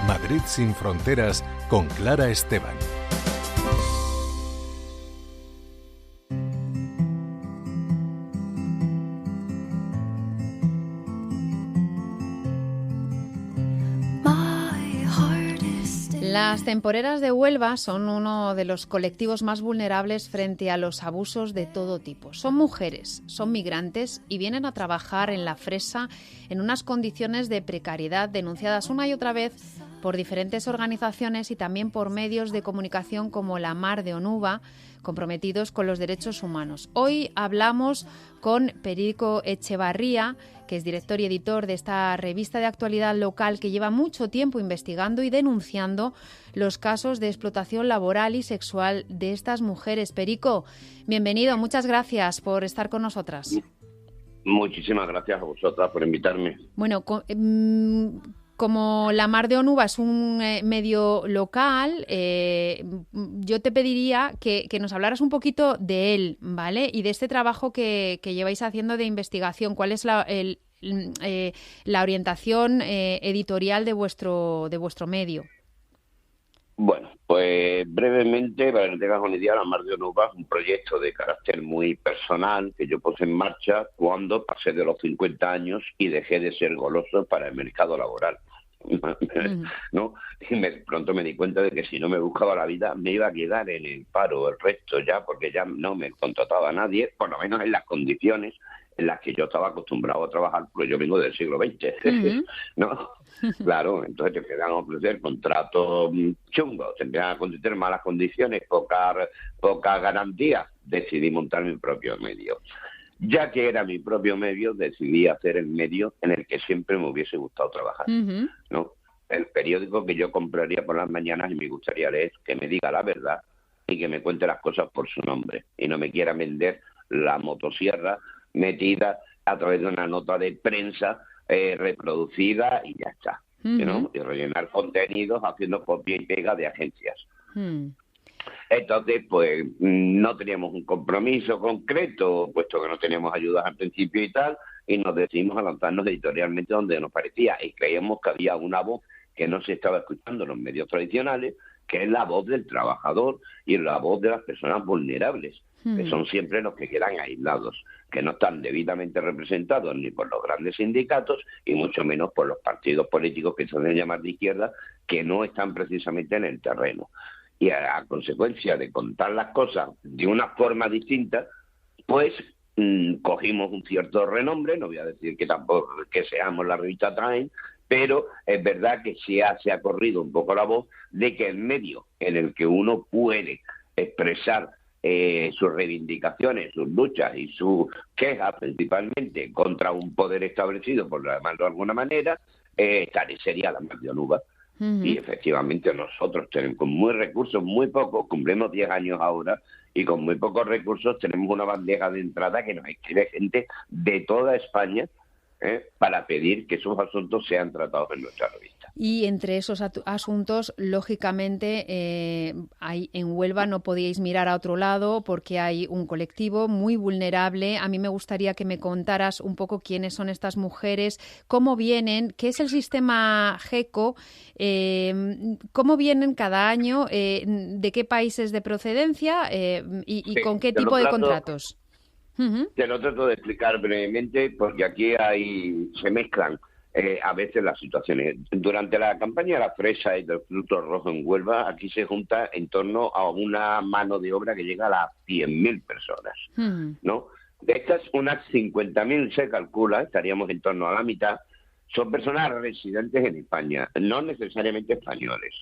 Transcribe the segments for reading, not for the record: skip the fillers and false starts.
Madrid sin fronteras con Clara Esteban. Las temporeras de Huelva son uno de los colectivos más vulnerables frente a los abusos de todo tipo. Son mujeres, son migrantes y vienen a trabajar en la fresa en unas condiciones de precariedad denunciadas una y otra vez por diferentes organizaciones y también por medios de comunicación como La Mar de Onuba, comprometidos con los derechos humanos. Hoy hablamos con Perico Echevarría, que es director y editor de esta revista de actualidad local que lleva mucho tiempo investigando y denunciando los casos de explotación laboral y sexual de estas mujeres. Perico, bienvenido, muchas gracias por estar con nosotras. Muchísimas gracias a vosotras por invitarme. Bueno, como La Mar de Onuba es un medio local, yo te pediría que nos hablaras un poquito de él, ¿vale? Y de este trabajo que lleváis haciendo de investigación. ¿Cuál es la orientación editorial de vuestro medio? Bueno, pues brevemente, para que tengas una idea, La Mar de Onuba es un proyecto de carácter muy personal que yo puse en marcha cuando pasé de los 50 años y dejé de ser goloso para el mercado laboral. ¿No? Y pronto me di cuenta de que si no me buscaba la vida me iba a quedar en el paro el resto ya, porque ya no me contrataba a nadie, por lo menos en las condiciones en las que yo estaba acostumbrado a trabajar, porque yo vengo del siglo XX, ¿no? Claro, entonces te empiezan a ofrecer contratos chungos, te empiezan a ofrecer malas condiciones, poca garantía. Decidí montar mi propio medio. Ya que era mi propio medio, decidí hacer el medio en el que siempre me hubiese gustado trabajar, ¿no? El periódico que yo compraría por las mañanas y me gustaría leer, que me diga la verdad y que me cuente las cosas por su nombre y no me quiera vender la motosierra metida a través de una nota de prensa reproducida y ya está, ¿no? Y rellenar contenidos haciendo copia y pega de agencias. Entonces, pues no teníamos un compromiso concreto, puesto que no teníamos ayudas al principio y tal, y nos decidimos a lanzarnos editorialmente donde nos parecía, y creíamos que había una voz que no se estaba escuchando en los medios tradicionales, que es la voz del trabajador y la voz de las personas vulnerables, que son siempre los que quedan aislados, que no están debidamente representados ni por los grandes sindicatos y mucho menos por los partidos políticos que se suelen llamar de izquierda, que no están precisamente en el terreno. Y a consecuencia de contar las cosas de una forma distinta, pues cogimos un cierto renombre. No voy a decir que tampoco que seamos la revista Time, pero es verdad que se ha corrido un poco la voz de que el medio en el que uno puede expresar sus reivindicaciones, sus luchas y sus quejas principalmente contra un poder establecido, por llamarlo de alguna manera, sería La Mar de Onuba. Y efectivamente nosotros tenemos con muy recursos, muy pocos, cumplimos 10 años ahora, y con muy pocos recursos tenemos una bandeja de entrada que nos escribe gente de toda España para pedir que sus asuntos sean tratados en nuestra revista. Y entre esos asuntos, lógicamente, en Huelva no podíais mirar a otro lado porque hay un colectivo muy vulnerable. A mí me gustaría que me contaras un poco quiénes son estas mujeres, cómo vienen, qué es el sistema GECO, cómo vienen cada año, de qué países de procedencia y con qué tipo de contratos. Te lo trato de explicar brevemente porque aquí se mezclan a veces las situaciones. Durante la campaña de la fresa y del fruto rojo en Huelva, aquí se junta en torno a una mano de obra que llega a las 100.000 personas, ¿no? De estas, unas 50.000 se calcula, estaríamos en torno a la mitad, son personas residentes en España, no necesariamente españoles,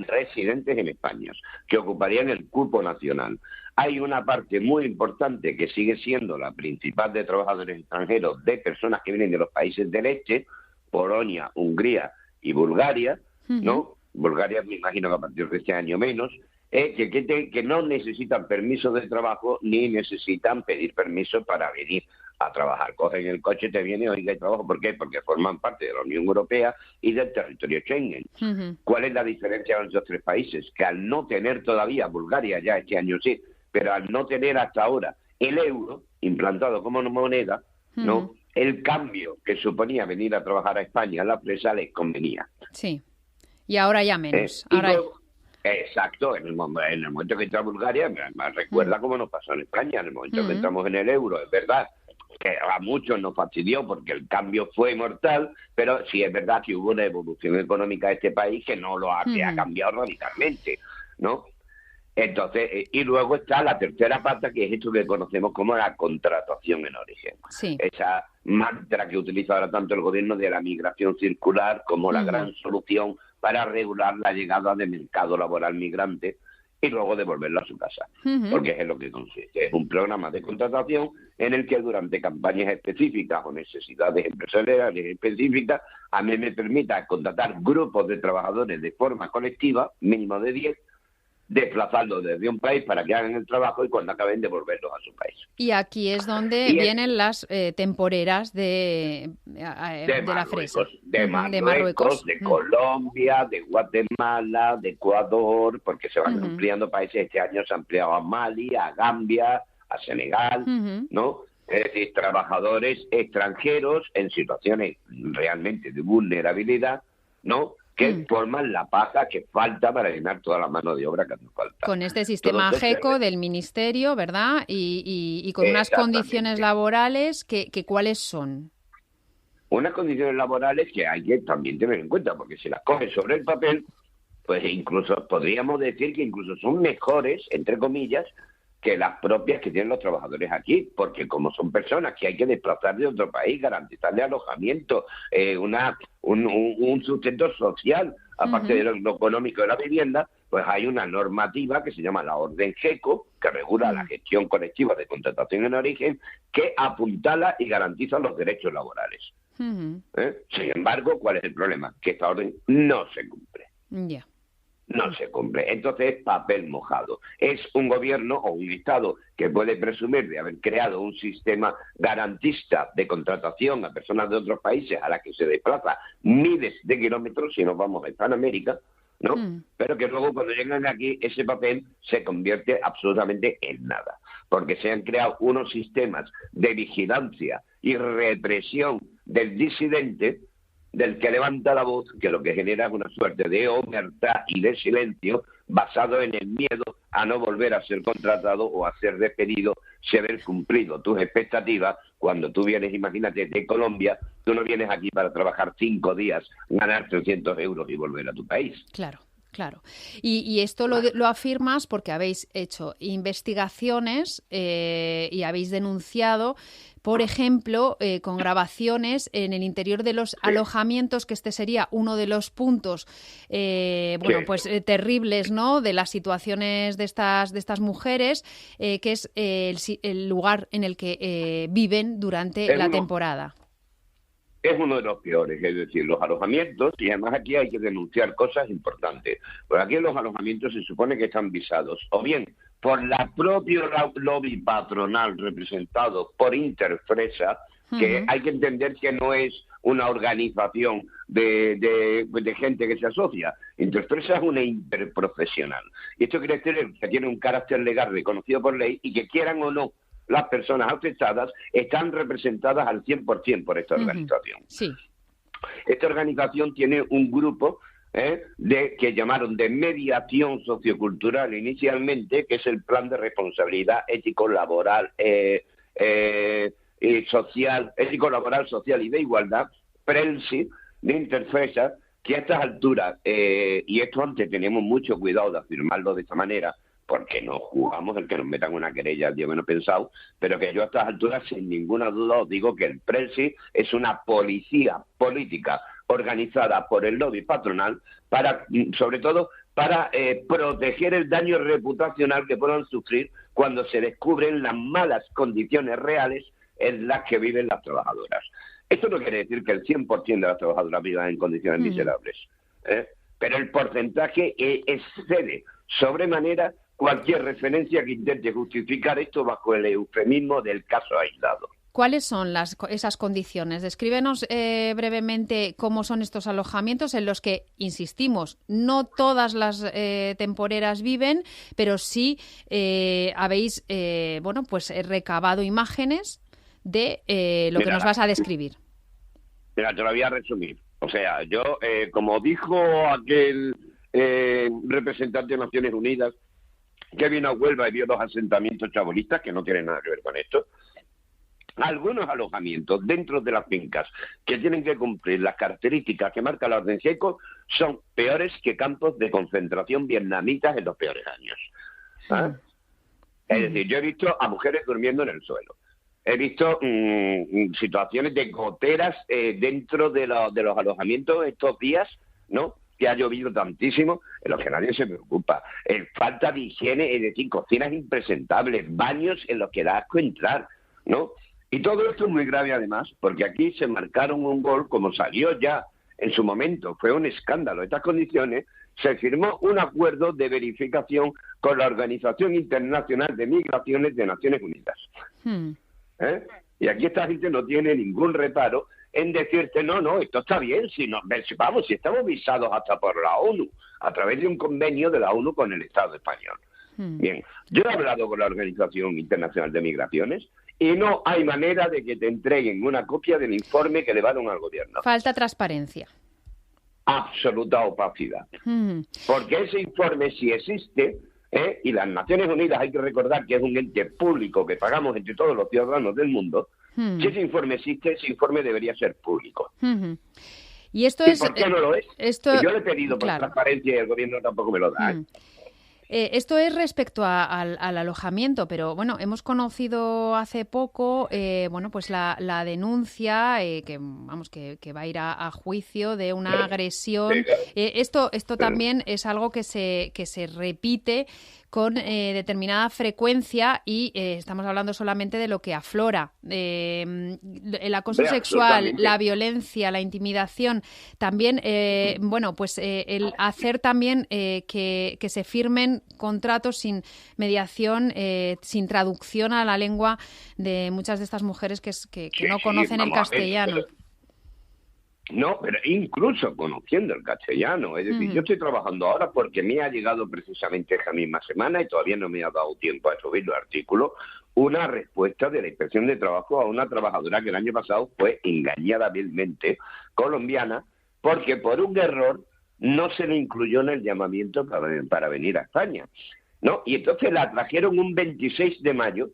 residentes en España, que ocuparían el cupo nacional. Hay una parte muy importante que sigue siendo la principal de trabajadores extranjeros, de personas que vienen de los países del este, Polonia, Hungría y Bulgaria, ¿no? Bulgaria me imagino que a partir de este año menos, que no necesitan permiso de trabajo ni necesitan pedir permiso para venir a trabajar. Cogen el coche, te vienen, oiga, y trabajo. ¿Por qué? Porque forman parte de la Unión Europea y del territorio Schengen. ¿Cuál es la diferencia entre estos tres países? Que al no tener todavía, Bulgaria ya este año sí, pero al no tener hasta ahora el euro implantado como moneda, ¿no? El cambio que suponía venir a trabajar a España, la empresa les convenía. Sí. Y ahora ya menos. Exacto, en el momento que entra Bulgaria, me recuerda cómo nos pasó en España, en el momento que entramos en el euro, es verdad que a muchos nos fastidió porque el cambio fue mortal, pero sí es verdad que hubo una evolución económica de este país que no lo ha, que ha cambiado radicalmente, ¿no? Entonces, y luego está la tercera pata, que es esto que conocemos como la contratación en origen. Sí. Esa mantra que utiliza ahora tanto el gobierno de la migración circular como la gran solución para regular la llegada de mercado laboral migrante y luego devolverlo a su casa. Porque es en lo que consiste. Es un programa de contratación en el que durante campañas específicas o necesidades empresariales específicas a mí me permita contratar grupos de trabajadores de forma colectiva, mínimo de 10, desplazarlos desde un país para que hagan el trabajo y cuando acaben devolverlos a su país. Y aquí es donde vienen las temporeras de la fresa. De Marruecos, de Colombia, de Guatemala, de Ecuador, porque se van ampliando países. Este año se ha ampliado a Mali, a Gambia, a Senegal, ¿no? Es decir, trabajadores extranjeros en situaciones realmente de vulnerabilidad, ¿no?, que forman la paja que falta para llenar toda la mano de obra que nos falta. Con este sistema GECO del Ministerio, ¿verdad? Y con unas condiciones laborales que ¿cuáles son? Unas condiciones laborales que hay que también tener en cuenta, porque si las coges sobre el papel, pues incluso podríamos decir que incluso son mejores, entre comillas, que las propias que tienen los trabajadores aquí, porque como son personas que hay que desplazar de otro país, garantizarle alojamiento, un sustento social, aparte de lo económico de la vivienda, pues hay una normativa que se llama la Orden GECO, que regula la gestión colectiva de contratación en origen, que apuntala y garantiza los derechos laborales. Sin embargo, ¿cuál es el problema? Que esta orden no se cumple. No se cumple. Entonces es papel mojado. Es un gobierno o un Estado que puede presumir de haber creado un sistema garantista de contratación a personas de otros países a las que se desplaza miles de kilómetros, si nos vamos a Hispanoamérica, ¿no? Pero que luego cuando llegan aquí ese papel se convierte absolutamente en nada. Porque se han creado unos sistemas de vigilancia y represión del disidente, del que levanta la voz, que lo que genera es una suerte de omertá y de silencio basado en el miedo a no volver a ser contratado o a ser despedido si haber cumplido tus expectativas. Cuando tú vienes, imagínate, de Colombia, tú no vienes aquí para trabajar 5 días, ganar 300 euros y volver a tu país. Claro. Claro. Y esto lo afirmas porque habéis hecho investigaciones y habéis denunciado, por ejemplo, con grabaciones en el interior de los alojamientos, que este sería uno de los puntos terribles, ¿no?, de las situaciones de estas mujeres, que es el lugar en el que viven durante la temporada. Es uno de los peores, es decir, los alojamientos, y además aquí hay que denunciar cosas importantes. Porque aquí en los alojamientos se supone que están visados, o bien por la propia lobby patronal representado por Interfresa, que hay que entender que no es una organización de gente que se asocia. Interfresa es una interprofesional. Y esto quiere decir que tiene un carácter legal reconocido por ley y que quieran o no, las personas afectadas están representadas al 100% por esta organización. Sí. Esta organización tiene un grupo que llamaron de mediación sociocultural inicialmente, que es el Plan de Responsabilidad Ético-Laboral Social, Ético-Laboral Social y de Igualdad, PRELSI, de Interfresa, que a estas alturas, y esto antes teníamos mucho cuidado de afirmarlo de esta manera, porque no jugamos el que nos metan una querella, Dios menos pensado, pero que yo a estas alturas sin ninguna duda os digo que el PRELSI es una policía política organizada por el lobby patronal para, sobre todo, para proteger el daño reputacional que puedan sufrir cuando se descubren las malas condiciones reales en las que viven las trabajadoras. Esto no quiere decir que el 100% de las trabajadoras vivan en condiciones miserables, pero el porcentaje excede sobremanera cualquier referencia que intente justificar esto bajo el eufemismo del caso aislado. ¿Cuáles son esas condiciones? Descríbenos brevemente cómo son estos alojamientos en los que, insistimos, no todas las temporeras viven, pero sí habéis recabado imágenes de lo que nos vas a describir. Mira, te lo voy a resumir. O sea, yo, como dijo aquel representante de Naciones Unidas, que vino a Huelva y vio 2 asentamientos chabolistas, que no tienen nada que ver con esto, algunos alojamientos dentro de las fincas que tienen que cumplir las características que marca la orden SECO son peores que campos de concentración vietnamitas en los peores años. ¿Ah? Es decir, yo he visto a mujeres durmiendo en el suelo. He visto situaciones de goteras dentro de los alojamientos estos días, ¿no?, que ha llovido tantísimo, en los que nadie se preocupa. Falta de higiene, es decir, cocinas impresentables, baños en los que da asco entrar, ¿no? Y todo esto es muy grave además, porque aquí se marcaron un gol, como salió ya en su momento, fue un escándalo. Estas condiciones, se firmó un acuerdo de verificación con la Organización Internacional de Migraciones de Naciones Unidas. Y aquí esta gente no tiene ningún reparo en decirte, no, esto está bien, si estamos visados hasta por la ONU, a través de un convenio de la ONU con el Estado español. Bien, yo he hablado con la Organización Internacional de Migraciones y no hay manera de que te entreguen una copia del informe que elevaron al gobierno. Falta transparencia. Absoluta opacidad. Porque ese informe sí existe, y las Naciones Unidas, hay que recordar que es un ente público que pagamos entre todos los ciudadanos del mundo. Si ese informe existe, ese informe debería ser público. ¿Y esto ¿Y es, por qué no lo es? Esto, yo le he pedido por transparencia y el gobierno tampoco me lo da. Esto es respecto al alojamiento, pero bueno, hemos conocido hace poco pues la denuncia que va a ir a juicio de una agresión. Esto también es algo que se repite con determinada frecuencia y estamos hablando solamente de lo que aflora. El acoso sexual, la violencia, la intimidación, también, el hacer también que se firmen contratos sin mediación, sin traducción a la lengua de muchas de estas mujeres que no conocen el castellano. No, pero incluso conociendo el castellano. Es decir, yo estoy trabajando ahora porque me ha llegado precisamente esa misma semana y todavía no me ha dado tiempo a subir los artículos, una respuesta de la Inspección de Trabajo a una trabajadora que el año pasado fue engañada vilmente, colombiana, porque por un error no se le incluyó en el llamamiento para venir a España, ¿no? Y entonces la trajeron un 26 de mayo,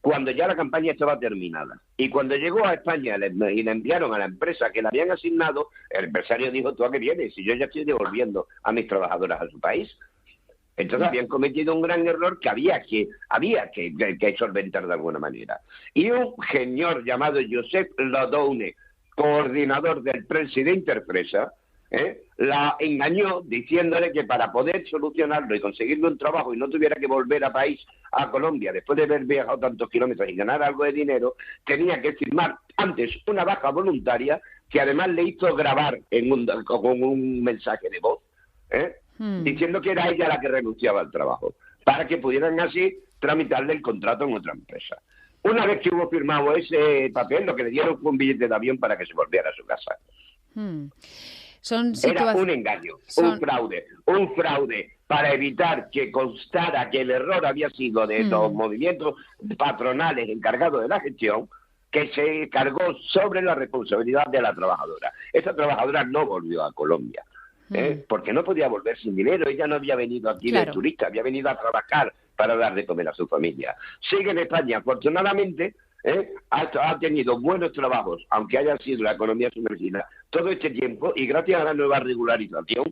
cuando ya la campaña estaba terminada. Y cuando llegó a España y la enviaron a la empresa que la habían asignado, el empresario dijo, ¿tú a qué vienes? Si yo ya estoy devolviendo a mis trabajadoras a su país. Entonces habían cometido un gran error que había que solventar de alguna manera. Y un señor llamado Josep Lodoune, coordinador del Prensa de Interpresa, la engañó diciéndole que para poder solucionarlo y conseguirle un trabajo y no tuviera que volver a Colombia después de haber viajado tantos kilómetros y ganar algo de dinero, tenía que firmar antes una baja voluntaria que además le hizo grabar con un mensaje de voz, diciendo que era ella la que renunciaba al trabajo, para que pudieran así tramitarle el contrato en otra empresa. Una vez que hubo firmado ese papel, lo que le dieron fue un billete de avión para que se volviera a su casa. Era un engaño, un fraude para evitar que constara que el error había sido de los movimientos patronales encargados de la gestión, que se cargó sobre la responsabilidad de la trabajadora. Esa trabajadora no volvió a Colombia, porque no podía volver sin dinero. Ella no había venido aquí de turista, había venido a trabajar para dar de comer a su familia. Sigue en España, afortunadamente. Ha tenido buenos trabajos, aunque haya sido la economía sumergida todo este tiempo, y gracias a la nueva regularización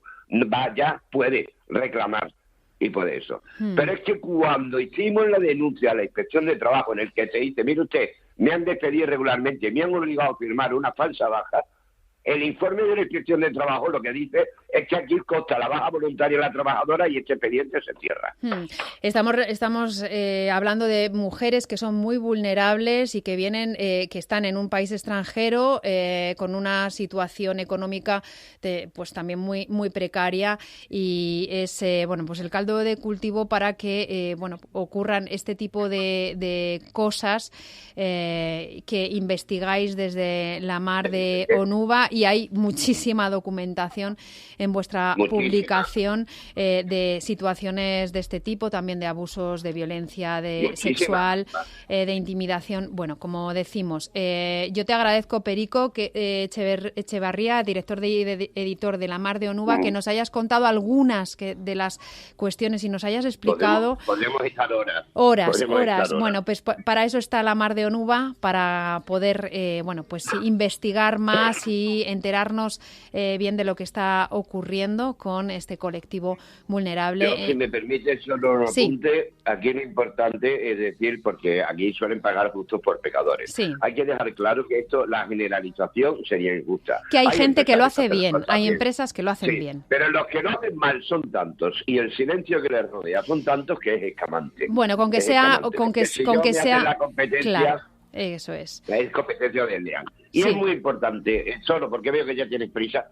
ya puede reclamar y puede eso. Pero es que cuando hicimos la denuncia a la Inspección de Trabajo, en el que se dice, mire usted, me han despedido irregularmente, me han obligado a firmar una falsa baja, el informe de la Inspección de Trabajo lo que dice es que aquí consta la baja voluntaria de la trabajadora y este expediente se cierra. Estamos hablando de mujeres que son muy vulnerables y que vienen, que están en un país extranjero con una situación económica pues también muy muy precaria, y es pues el caldo de cultivo para que ocurran este tipo de cosas que investigáis desde la mar de Onuba. y hay muchísima documentación en vuestra publicación de situaciones de este tipo, también de abusos, de violencia sexual, de intimidación. Bueno, como decimos, yo te agradezco, Perico, que Echevarría, editor de La Mar de Onuba, que nos hayas contado algunas de las cuestiones y nos hayas explicado. Podemos estar horas. Horas. Bueno, pues para eso está La Mar de Onuba, para poder investigar más y enterarnos bien de lo que está ocurriendo con este colectivo vulnerable. Yo, si me permite, solo un apunte. Aquí lo importante es decir, porque aquí suelen pagar justos por pecadores. Sí. Hay que dejar claro que la generalización sería injusta. Que hay gente que lo hace bien, hay empresas que lo hacen bien. Pero los que lo hacen mal son tantos y el silencio que les rodea son tantos que es escamante. Bueno, con que sea la competencia, claro, eso es. Es competencia desleal. Y es muy importante, solo porque veo que ya tienes prisa,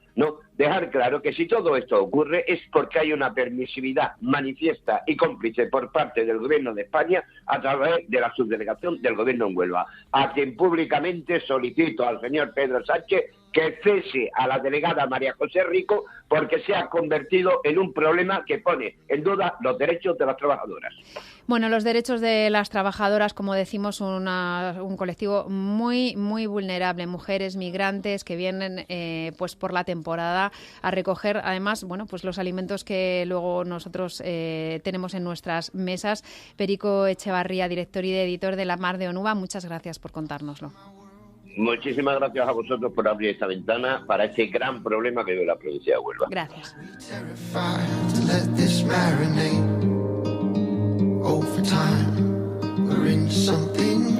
dejar claro que si todo esto ocurre es porque hay una permisividad manifiesta y cómplice por parte del Gobierno de España a través de la subdelegación del Gobierno en Huelva, a quien públicamente solicito al señor Pedro Sánchez que cese a la delegada María José Rico porque se ha convertido en un problema que pone en duda los derechos de las trabajadoras. Bueno, los derechos de las trabajadoras, como decimos, un colectivo muy, muy vulnerable, mujeres migrantes que vienen pues por la temporada a recoger, además, pues los alimentos que luego nosotros tenemos en nuestras mesas. Perico Echevarría, director y editor de La Mar de Onuba, muchas gracias por contárnoslo. Muchísimas gracias a vosotros por abrir esta ventana para este gran problema que vive la provincia de Huelva. Gracias. Over time, we're in something